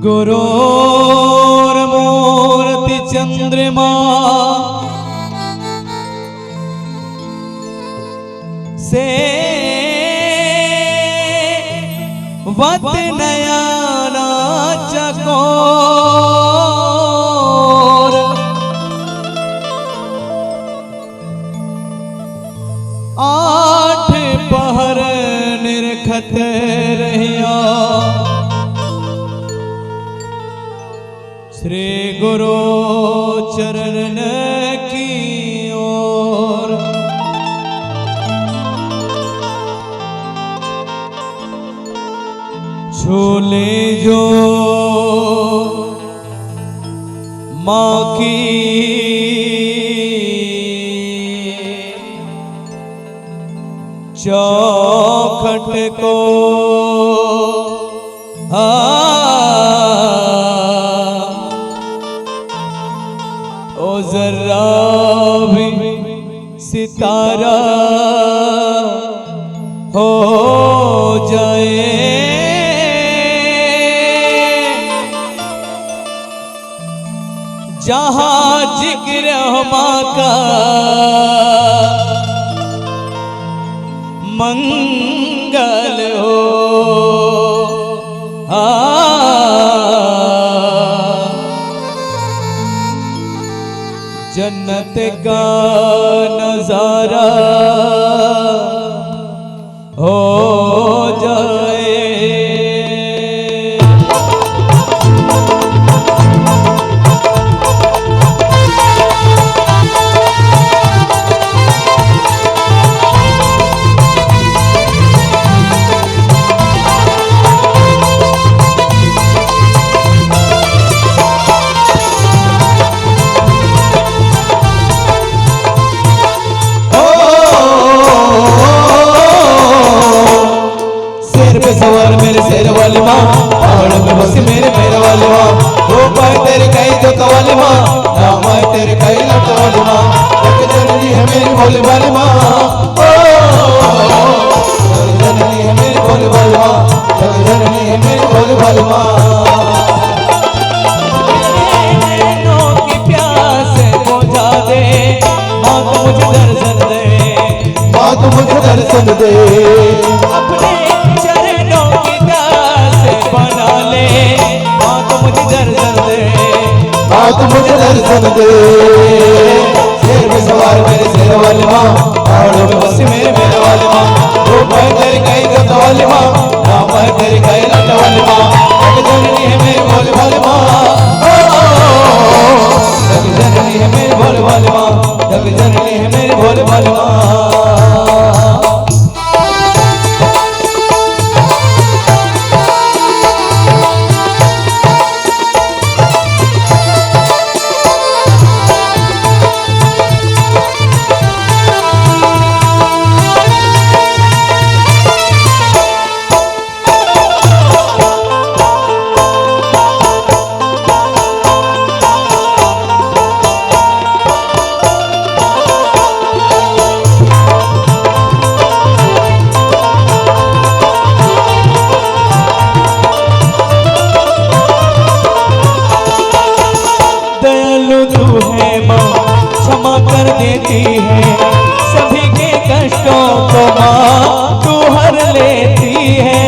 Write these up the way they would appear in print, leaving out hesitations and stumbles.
गुरोर्मूर्ति चंद्रमा से वत नयना चकोर आठ पहर निरखत रहिया श्री गुरु चरण की ओर। छोले जो माँ की चौखट को ओ जरा भी सितारा हो जाए जहाँ जिक्र माँ का मंगल हो। जन्नत का नजारा हो जाए। सवार मेरे शेर वाली माँ पहाड़ में बसी मेरे पैर वाली माँ वो पाए तेरे कई जो कवाली माँ नाम आए तेरे कई लट वाली माँ जग जननी है मेरी भोली वाली माँ जग जननी है मेरी भोली वाली माँ जग जननी है मेरी भोली वाली माँ। नैनों की प्यास बुझा दे माँ तू मुझे दर्शन दे माँ तू मुझे दर्शन दे अपने तू मुझे दर्शन दे। शेर में सवार मेरे शेर वाली माँ पहाड़ों में बसी मेरे मेरे वाली माँ वो भाई तेरी कई गत वाली माँ नाम है तेरी कई लट वाली माँ जग जननी है मेरी भोली वाली माँ जग जननी है मेरी भोली वाली माँ जग जननी है मेरी भोली वाली माँ। देती है सभी के कष्टों को माँ तू हर लेती है।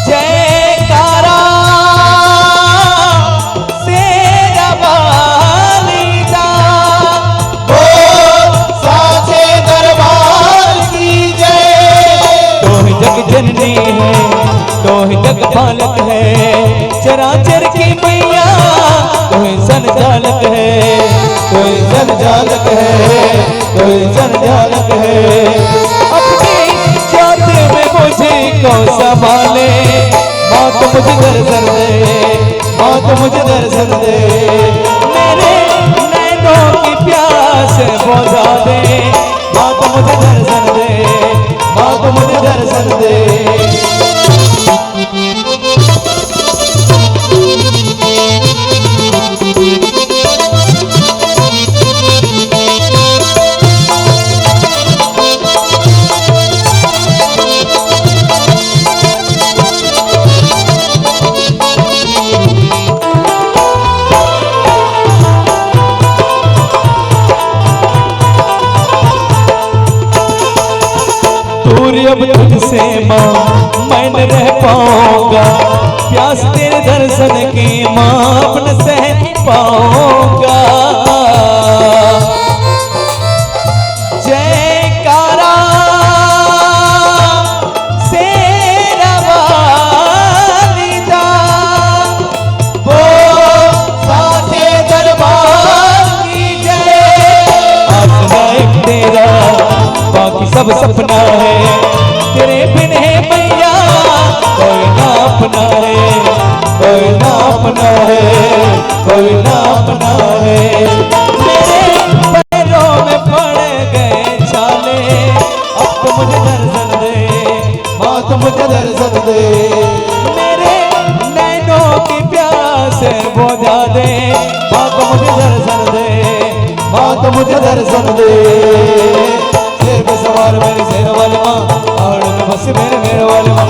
जयकारा शेरा वाली का बोल साचे दरबार की जय। तो ही जग जननी है तो ही जग पालक है चराचर की मैया कोई संचालक है कोई संचालक है कोई संचालक है। अपनी जात में मुझे को संभाले माँ तो मुझे दर्शन दे माँ तो मुझे दर्शन दे मेरे नैनों की प्यास बुझा दे माँ तो मुझे दर्शन दे माँ तो मुझे दर्शन दे। अब तुझसे माँ मैं न रह पाऊंगा, प्यास तेरे दर्शन की माँ अब न सह पाऊंगा। जयकारा शेरा वाली दा, वो साथे दरबार की जय। आसरा एक तेरा बाकी सब सपना है, तेरे बिन है मैया कोई ना अपना है, कोई ना अपना है, कोई ना अपना है। मेरे पैरों में पड़ गए छाले, अब तो मुझे दर्शन दे माँ, तो मुझे दर्शन दे। मेरे नैनों की प्यास बुझा दे माँ, तो मुझे दर्शन दे माँ, तो मुझे दर्शन दे। शेर पे सवार मेरे शेर वाली माँ, पहाड़ों में बस मेरे वाली माँ,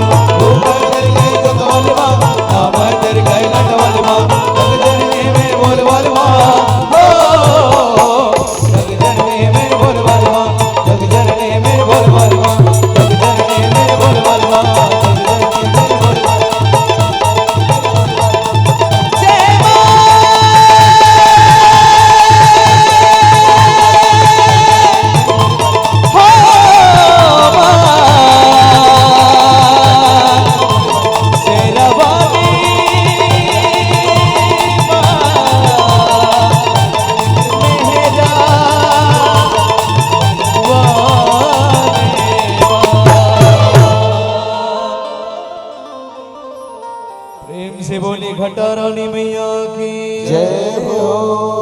ऊपर तेरी गई तो वाली माँ, नाम है तेरी गई लट वाली माँ, जग जननी में बोल वाली माँ, जग जननी में बोल वाली माँ, जग जननी में बोल वाली माँ, जग जननी में बोल वाली माँ, जग जननी में बोल वाली माँ। जय माँ। प्रेम से बोली घटा रानी मैया की जय हो।